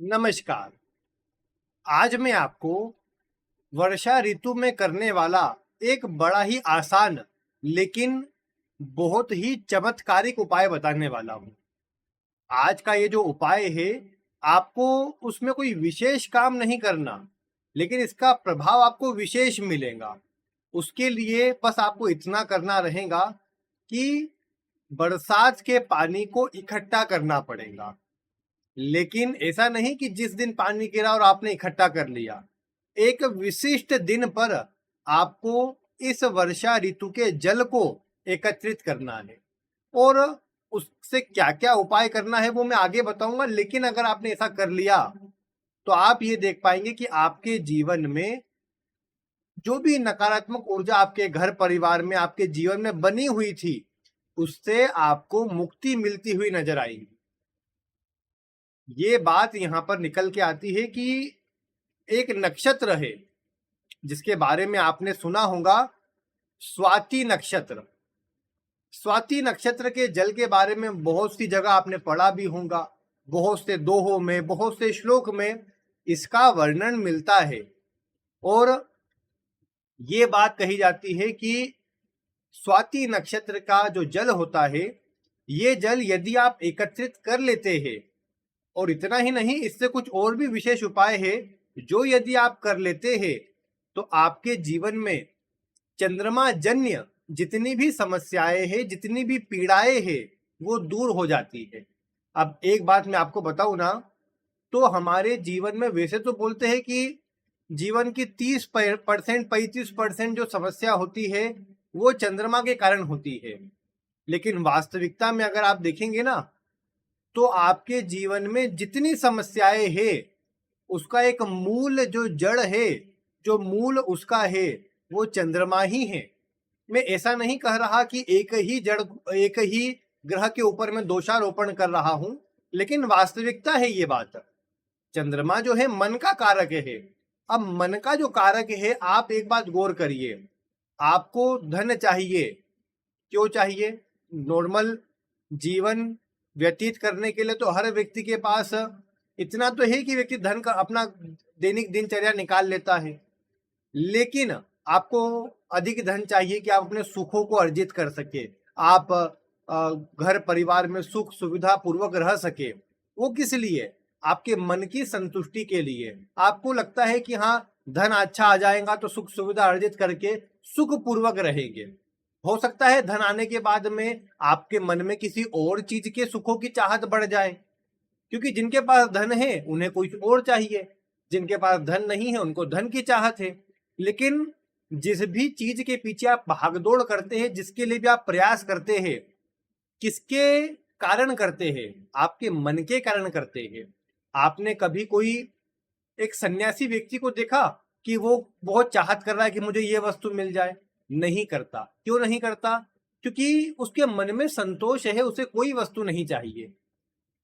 नमस्कार। आज मैं आपको वर्षा ऋतु में करने वाला एक बड़ा ही आसान लेकिन बहुत ही चमत्कारिक उपाय बताने वाला हूँ। आज का ये जो उपाय है, आपको उसमें कोई विशेष काम नहीं करना, लेकिन इसका प्रभाव आपको विशेष मिलेगा। उसके लिए बस आपको इतना करना रहेगा कि बरसात के पानी को इकट्ठा करना पड़ेगा। लेकिन ऐसा नहीं कि जिस दिन पानी गिरा और आपने इकट्ठा कर लिया। एक विशिष्ट दिन पर आपको इस वर्षा ऋतु के जल को एकत्रित करना है और उससे क्या क्या उपाय करना है वो मैं आगे बताऊंगा। लेकिन अगर आपने ऐसा कर लिया तो आप ये देख पाएंगे कि आपके जीवन में जो भी नकारात्मक ऊर्जा आपके घर परिवार में आपके जीवन में बनी हुई थी, उससे आपको मुक्ति मिलती हुई नजर आएगी। ये बात यहां पर निकल के आती है कि एक नक्षत्र है जिसके बारे में आपने सुना होगा, स्वाति नक्षत्र। स्वाति नक्षत्र के जल के बारे में बहुत सी जगह आपने पढ़ा भी होगा, बहुत से दोहों में, बहुत से श्लोक में इसका वर्णन मिलता है। और ये बात कही जाती है कि स्वाति नक्षत्र का जो जल होता है, ये जल यदि आप एकत्रित कर लेते हैं, और इतना ही नहीं, इससे कुछ और भी विशेष उपाय है जो यदि आप कर लेते हैं तो आपके जीवन में चंद्रमा जन्य जितनी भी समस्याएं हैं, जितनी भी पीड़ाएं हैं, वो दूर हो जाती है। अब एक बात मैं आपको बताऊं ना, तो हमारे जीवन में वैसे तो बोलते हैं कि जीवन की 30% 35% जो समस्या होती है वो चंद्रमा के कारण होती है। लेकिन वास्तविकता में अगर आप देखेंगे ना, तो आपके जीवन में जितनी समस्याएं हैं उसका एक मूल जो जड़ है, जो मूल उसका है, वो चंद्रमा ही है। मैं ऐसा नहीं कह रहा कि एक ही जड़, एक ही ग्रह के ऊपर मैं दोषारोपण कर रहा हूं, लेकिन वास्तविकता है ये बात। चंद्रमा जो है मन का कारक है। अब मन का जो कारक है, आप एक बात गौर करिए, आपको धन चाहिए। क्यों चाहिए? नॉर्मल जीवन व्यतीत करने के लिए तो हर व्यक्ति के पास इतना तो है कि व्यक्ति धन का अपना दैनिक दिनचर्या निकाल लेता है। लेकिन आपको अधिक धन चाहिए कि आप अपने सुखों को अर्जित कर सके, आप घर परिवार में सुख सुविधा पूर्वक रह सके। वो किस लिए? आपके मन की संतुष्टि के लिए। आपको लगता है कि हाँ, धन अच्छा आ जाएगा तो सुख सुविधा अर्जित करके सुख पूर्वक रहेंगे। हो सकता है धन आने के बाद में आपके मन में किसी और चीज के सुखों की चाहत बढ़ जाए, क्योंकि जिनके पास धन है उन्हें कुछ और चाहिए, जिनके पास धन नहीं है उनको धन की चाहत है। लेकिन जिस भी चीज के पीछे आप भागदौड़ करते हैं, जिसके लिए भी आप प्रयास करते हैं, किसके कारण करते हैं? आपके मन के कारण करते हैं। आपने कभी कोई एक सन्यासी व्यक्ति को देखा कि वो बहुत चाहत कर रहा है कि मुझे ये वस्तु मिल जाए? नहीं करता। क्यों नहीं करता? क्योंकि उसके मन में संतोष है, उसे कोई वस्तु नहीं चाहिए।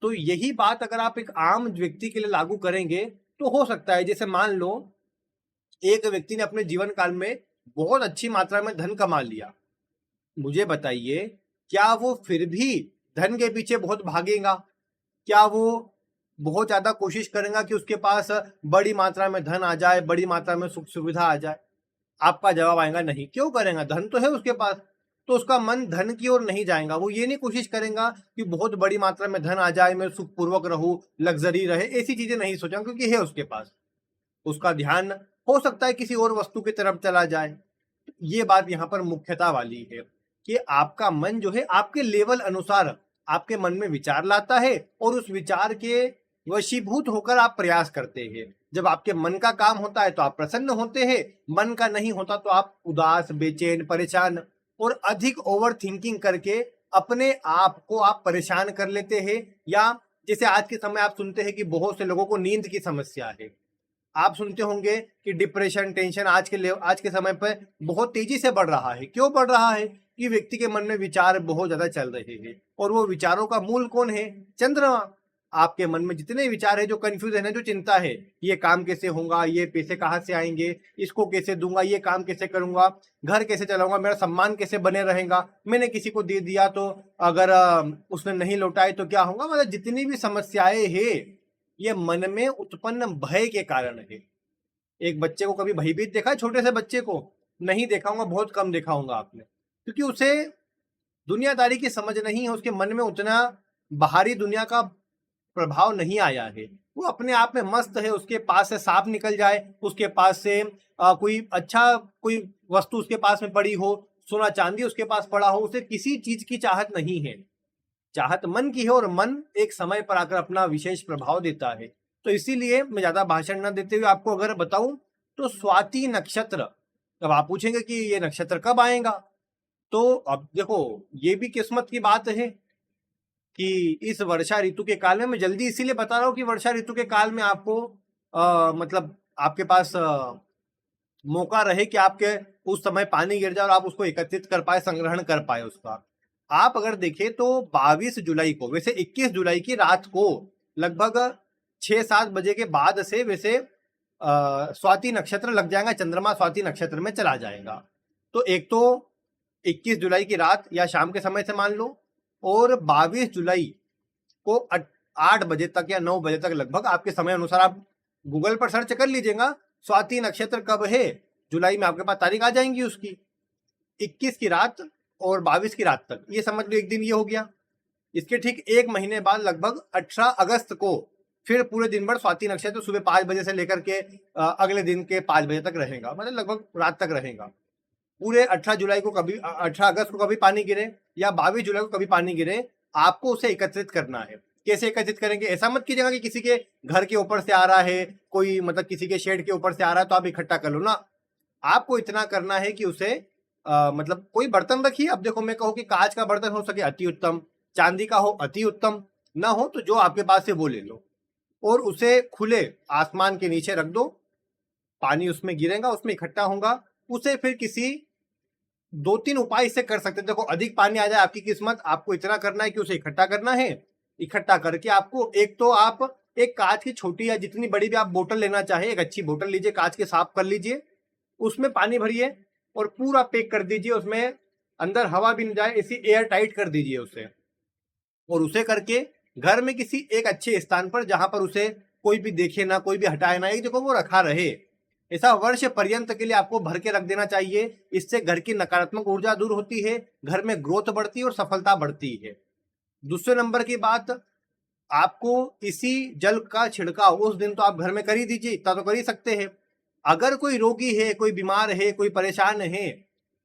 तो यही बात अगर आप एक आम व्यक्ति के लिए लागू करेंगे तो हो सकता है, जैसे मान लो एक व्यक्ति ने अपने जीवन काल में बहुत अच्छी मात्रा में धन कमा लिया। मुझे बताइए, क्या वो फिर भी धन के पीछे बहुत भागेगा? क्या वो बहुत ज्यादा कोशिश करेगा कि उसके पास बड़ी मात्रा में धन आ जाए, बड़ी मात्रा में सुख सुविधा आ जाए? आपका जवाब आएगा नहीं। क्यों करेगा? धन तो है उसके पास। तो उसका मन धन की ओर नहीं जाएगा। वो ये नहीं कोशिश करेगा कि बहुत बड़ी मात्रा में धन आ जाए, मैं सुखपूर्वक रहूं, लग्जरी रहे, ऐसी चीजें नहीं सोचा, क्योंकि है उसके पास। उसका ध्यान हो सकता है किसी और वस्तु की तरफ चला जाए। ये बात यहाँ पर मुख्यता वाली है कि आपका मन जो है आपके लेवल अनुसार आपके मन में विचार लाता है और उस विचार के वशीभूत होकर आप प्रयास करते हैं। जब आपके मन का काम होता है तो आप प्रसन्न होते हैं, मन का नहीं होता तो आप उदास, बेचैन, परेशान और अधिक ओवर थिंकिंग करके अपने आप को आप परेशान कर लेते हैं। या जैसे आज के समय आप सुनते हैं कि बहुत से लोगों को नींद की समस्या है। आप सुनते होंगे कि डिप्रेशन, टेंशन आज के समय पर बहुत तेजी से बढ़ रहा है। क्यों बढ़ रहा है? कि व्यक्ति के मन में विचार बहुत ज्यादा चल रहे हैं, और वो विचारों का मूल कौन है? चंद्रमा। आपके मन में जितने विचार है, जो कंफ्यूजन है, जो चिंता है, ये काम कैसे होगा, ये पैसे कहाँ से आएंगे, इसको कैसे दूंगा, ये काम कैसे करूंगा, घर कैसे चलाऊंगा, मेरा सम्मान कैसे बने रहेगा, मैंने किसी को दे दिया तो अगर उसने नहीं लौटाए तो क्या होगा? मतलब जितनी भी समस्याएं हैं, ये मन में उत्पन्न भय के कारण है। एक बच्चे को कभी भयभीत देखा है? छोटे से बच्चे को नहीं देखा होगा, बहुत कम देखा होगा आपने, क्योंकि उसे दुनियादारी की समझ नहीं है, उसके मन में उतना बाहरी दुनिया का प्रभाव नहीं आया है। वो अपने आप में मस्त है, उसके पास से सांप निकल जाए, उसके पास से कोई अच्छा कोई वस्तु उसके पास में पड़ी हो, सोना चांदी उसके पास पड़ा हो, उसे किसी चीज की चाहत नहीं है। चाहत मन की है और मन एक समय पर आकर अपना विशेष प्रभाव देता है। तो इसीलिए मैं ज्यादा भाषण न देते हुए आपको अगर बताऊं तो स्वाति नक्षत्र, अब आप पूछेंगे कि ये नक्षत्र कब आएगा, तो अब देखो ये भी किस्मत की बात है कि इस वर्षा ऋतु के काल में, मैं जल्दी इसीलिए बता रहा हूँ कि वर्षा ऋतु के काल में आपको मतलब आपके पास मौका रहे कि आपके उस समय पानी गिर जाए और आप उसको एकत्रित कर पाए, संग्रहण कर पाए उसका। आप अगर देखें तो 22 जुलाई को, वैसे 21 जुलाई की रात को लगभग 6-7 बजे के बाद से वैसे स्वाति नक्षत्र लग जाएगा, चंद्रमा स्वाति नक्षत्र में चला जाएगा। तो एक तो 21 जुलाई की रात या शाम के समय से मान लो, और 22 जुलाई को 8 बजे तक या 9 बजे तक लगभग आपके समय अनुसार आप गूगल पर सर्च कर लीजिएगा स्वाति नक्षत्र कब है, जुलाई में आपके पास तारीख आ जाएंगी उसकी। 21 की रात और 22 की रात तक, ये समझ लो एक दिन ये हो गया। इसके ठीक एक महीने बाद लगभग 18 अगस्त को फिर पूरे दिन भर स्वाति नक्षत्र सुबह 5 बजे से लेकर के अगले दिन के 5 बजे तक रहेगा, मतलब लगभग रात तक रहेगा। पूरे 18 जुलाई को कभी 18 अगस्त को कभी पानी गिरे या 22 जुलाई को कभी पानी गिरे, आपको उसे एकत्रित करना है। कैसे एकत्रित करेंगे? ऐसा मत कीजिएगा कि किसी के घर के ऊपर से आ रहा है, कोई मतलब किसी के शेड के ऊपर से आ रहा है तो आप इकट्ठा कर लो ना। आपको इतना करना है कि उसे मतलब कोई बर्तन रखिए। अब देखो मैं कहूँ कि कांच का बर्तन हो सके अति उत्तम, चांदी का हो अति उत्तम, ना हो तो जो आपके पास है वो ले लो, और उसे खुले आसमान के नीचे रख दो। पानी उसमें गिरेगा, उसमें इकट्ठा होगा। उसे फिर किसी 2-3 उपाय इससे कर सकते हैं। देखो अधिक पानी आ जाए आपकी किस्मत, आपको इतना करना है कि उसे इकट्ठा करना है। इकट्ठा करके आपको एक तो आप एक कांच की छोटी या जितनी बड़ी भी आप बोतल लेना चाहे, एक अच्छी बोतल लीजिए, कांच के साफ कर लीजिए, उसमें पानी भरिए और पूरा पैक कर दीजिए, उसमें अंदर हवा भी नहीं जाए, इसी एयर टाइट कर दीजिए उसे। और उसे करके घर में किसी एक अच्छे स्थान पर जहां पर उसे कोई भी देखे ना, कोई भी हटाए ना, एक जगह वो रखा रहे। ऐसा वर्ष पर्यंत के लिए आपको भर के रख देना चाहिए। इससे घर की नकारात्मक ऊर्जा दूर होती है, घर में ग्रोथ बढ़ती है और सफलता बढ़ती है। दूसरे नंबर की बात, आपको इसी जल का छिड़काव उस दिन तो आप घर में कर ही दीजिए, इतना तो कर ही सकते हैं। अगर कोई रोगी है, कोई बीमार है, कोई परेशान है,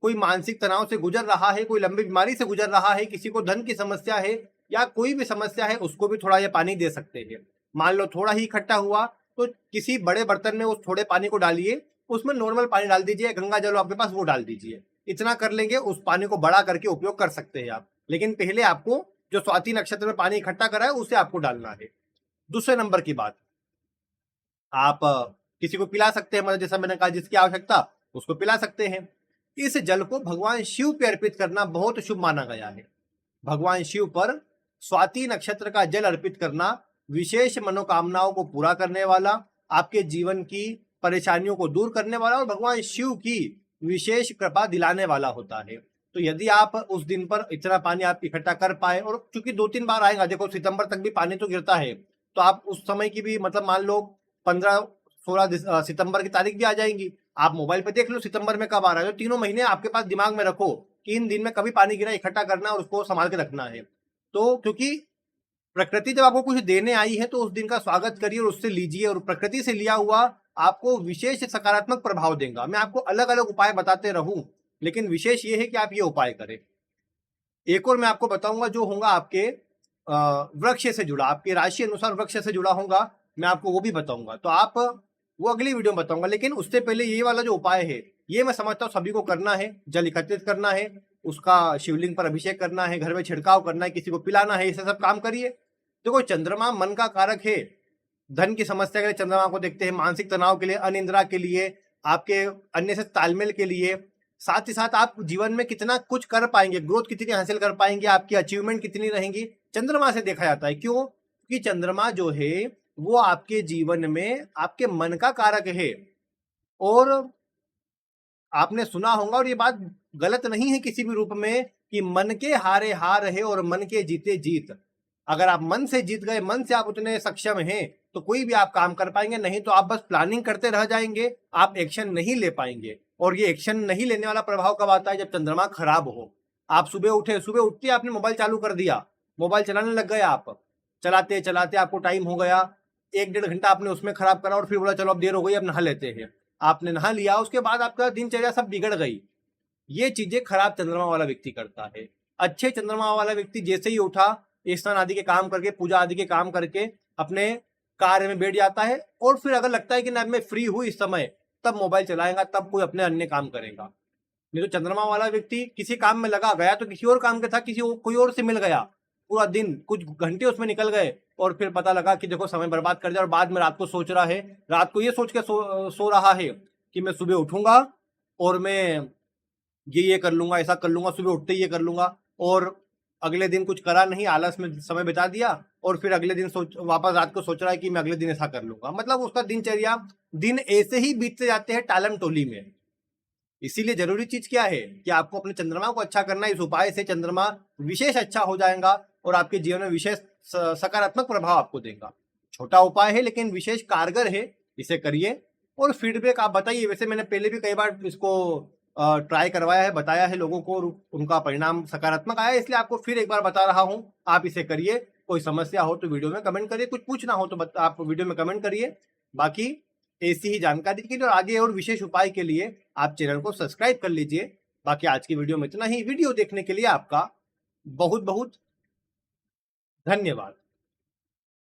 कोई मानसिक तनाव से गुजर रहा है, कोई लंबी बीमारी से गुजर रहा है, किसी को धन की समस्या है या कोई भी समस्या है, उसको भी थोड़ा ये पानी दे सकते हैं। मान लो थोड़ा ही इकट्ठा हुआ तो किसी बड़े बर्तन में उस थोड़े पानी को डालिए, उसमें नॉर्मल पानी डाल दीजिए, गंगा जल आपके पास वो डाल दीजिए। इतना कर लेंगे, उस पानी को बड़ा करके उपयोग कर सकते हैं आप। लेकिन पहले आपको जो स्वाति नक्षत्र में पानी इकट्ठा करा है उसे आपको डालना है। दूसरे नंबर की बात, आप किसी को पिला सकते हैं, मतलब जैसा मैंने कहा जिसकी आवश्यकता उसको पिला सकते हैं। इस जल को भगवान शिव पे अर्पित करना बहुत शुभ माना गया है। भगवान शिव पर स्वाति नक्षत्र का जल अर्पित करना विशेष मनोकामनाओं को पूरा करने वाला, आपके जीवन की परेशानियों को दूर करने वाला और भगवान शिव की विशेष कृपा दिलाने वाला होता है। तो यदि आप उस दिन पर इतना पानी आप इकट्ठा कर पाए, और चूंकि 2-3 बार आएगा, देखो सितंबर तक भी पानी तो गिरता है, तो आप उस समय की भी मतलब मान लो 15-16 सितंबर की तारीख भी आ जाएंगी, आप मोबाइल पे देख लो सितंबर में कब आ रहा है। तो तीनों महीने आपके पास दिमाग में रखो कि इन दिन में कभी पानी गिरा, इकट्ठा करना और उसको संभाल के रखना है। तो क्योंकि प्रकृति जब आपको कुछ देने आई है तो उस दिन का स्वागत करिए और उससे लीजिए, और प्रकृति से लिया हुआ आपको विशेष सकारात्मक प्रभाव देगा। मैं आपको अलग अलग उपाय बताते रहूं, लेकिन विशेष ये है कि आप ये उपाय करें। एक और मैं आपको बताऊंगा जो होगा आपके वृक्ष से जुड़ा, आपके राशि अनुसार वृक्ष से जुड़ा होगा, मैं आपको वो भी बताऊंगा, तो आप वो अगली वीडियो में बताऊंगा। लेकिन उससे पहले ये वाला जो उपाय है ये मैं समझता हूँ सभी को करना है। जल एकत्रित करना है, उसका शिवलिंग पर अभिषेक करना है, घर में छिड़काव करना है, किसी को पिलाना है, ऐसे सब काम करिए। देखो चंद्रमा मन का कारक है, धन की समस्या के लिए चंद्रमा को देखते हैं, मानसिक तनाव के लिए, अनिद्रा के लिए, आपके अन्य से तालमेल के लिए, साथ ही साथ आप जीवन में कितना कुछ कर पाएंगे, ग्रोथ कितनी हासिल कर पाएंगे, आपकी अचीवमेंट कितनी रहेंगी, चंद्रमा से देखा जाता है। क्यों? क्योंकि चंद्रमा जो है वो आपके जीवन में आपके मन का कारक है। और आपने सुना होगा, और ये बात गलत नहीं है किसी भी रूप में, कि मन के हारे हार है और मन के जीते जीत। अगर आप मन से जीत गए, मन से आप उतने सक्षम हैं, तो कोई भी आप काम कर पाएंगे, नहीं तो आप बस प्लानिंग करते रह जाएंगे, आप एक्शन नहीं ले पाएंगे। और ये एक्शन नहीं लेने वाला प्रभाव कब आता है? जब चंद्रमा खराब हो। आप सुबह उठे, सुबह उठते आपने मोबाइल चालू कर दिया, मोबाइल चलाने लग गए, आप चलाते चलाते आपको टाइम हो गया, 1-1.5 घंटा आपने उसमें खराब करा और फिर बोला चलो अब देर हो गई अब नहा लेते हैं। आपने नहा लिया, उसके बाद आपका दिनचर्या सब बिगड़ गई। ये चीजें खराब चंद्रमा वाला व्यक्ति करता है। अच्छे चंद्रमा वाला व्यक्ति जैसे ही उठा, स्नान आदि के काम करके, पूजा आदि के काम करके अपने कार्य में बैठ जाता है, और फिर अगर लगता है कि ना मैं फ्री हूं इस समय, तब मोबाइल चलाएगा, तब कोई अपने अन्य काम करेगा। नहीं तो चंद्रमा वाला व्यक्ति किसी काम में लगा गया तो किसी और काम के था, कोई और से मिल गया, पूरा दिन कुछ घंटे उसमें निकल गए, और फिर पता लगा कि देखो समय बर्बाद कर दिया, और बाद में रात को सोच रहा है, रात को ये सोच के सो रहा है कि मैं सुबह उठूंगा और मैं ये कर लूंगा, ऐसा कर लूंगा, सुबह उठते ही ये कर लूंगा, और अगले दिन कुछ करा नहीं, आलस में समय बिता दिया, और फिर अगले दिन वापस रात को सोच रहा है कि मैं अगले दिन ऐसा कर लूंगा। मतलब उसका दिनचर्या, दिन ऐसे ही बीतते जाते हैं टालम टोली में। इसीलिए जरूरी चीज क्या है कि आपको अपने चंद्रमा को अच्छा करना है। इस उपाय से चंद्रमा विशेष अच्छा हो जाएगा और आपके जीवन में विशेष सकारात्मक प्रभाव आपको देगा। छोटा उपाय है लेकिन विशेष कारगर है, इसे करिए और फीडबैक आप बताइए। वैसे मैंने पहले भी कई बार इसको ट्राई करवाया है, बताया है लोगों को, उनका परिणाम सकारात्मक आया, इसलिए आपको फिर एक बार बता रहा हूं। आप इसे करिए। कोई समस्या हो तो वीडियो में कमेंट करिए, कुछ पूछना हो तो आप वीडियो में कमेंट करिए। बाकी ऐसी ही जानकारी के लिए और आगे और विशेष उपाय के लिए आप चैनल को सब्सक्राइब कर लीजिए। बाकी आज की वीडियो में इतना ही। वीडियो देखने के लिए आपका बहुत बहुत धन्यवाद।